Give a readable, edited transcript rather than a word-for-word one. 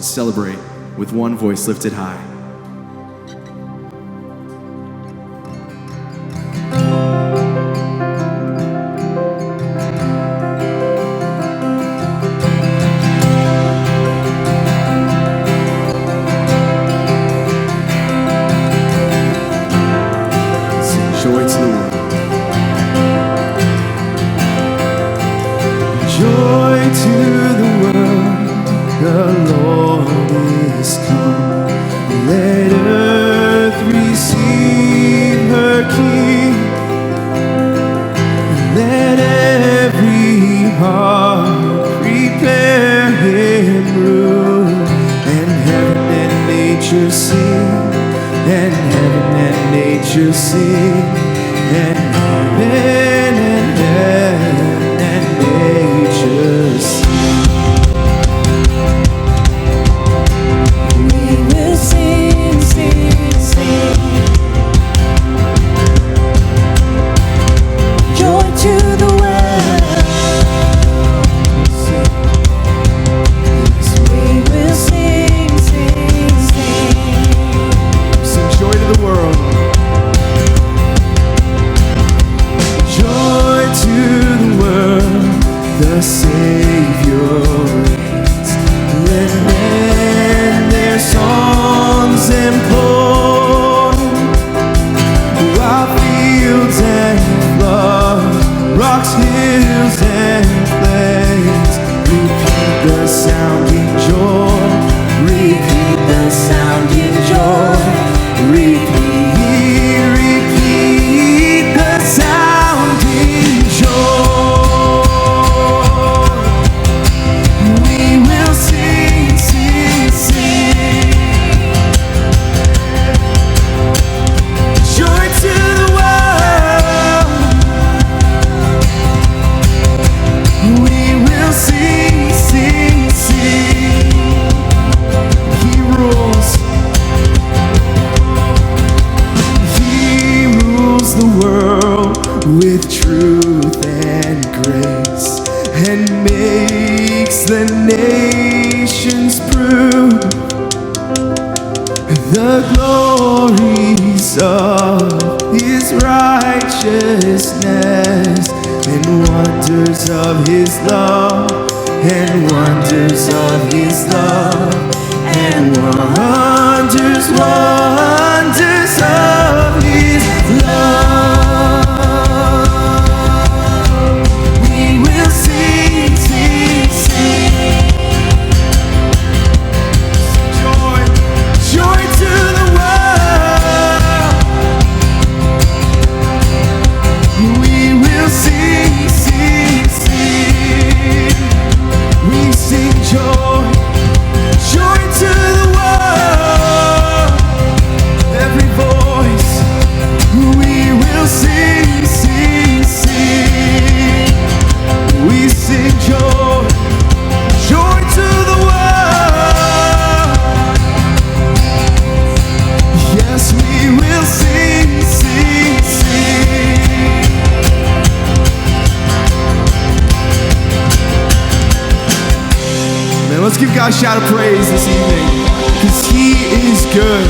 and celebrate with one voice lifted high. Joy to the world. Joy to the world, the Lord is come. Let earth receive her King. Let every heart prepare him room. And heaven and nature sing, and heaven and nature sing, and heaven and nature sing. We will sing, sing, sing. Joy to the world. Yes, we will sing, sing, sing. Sing joy to the world. Joy to the world, the Savior reigns. Let men their songs employ, while fields and floods, rocks, hills and plains, repeat the sounding joy, repeat the sounding joy, repeat, repeat the sounding joy. We will sing, sing, sing. Joy to the world. We will sing, sing, sing. He rules. He rules the world with truth and grace, and makes the nations prove the glories of his righteousness, and wonders of his love, and wonders of his love, and wonders, wonders of his love. We will sing, sing, sing. Joy, joy to the world. We will sing, sing, sing. We sing joy, joy to the world. Every voice, we will sing, sing, sing. We sing joy, joy to the world. Yes, we will sing, sing, sing. Man, let's give God a shout of praise this evening, because he is good.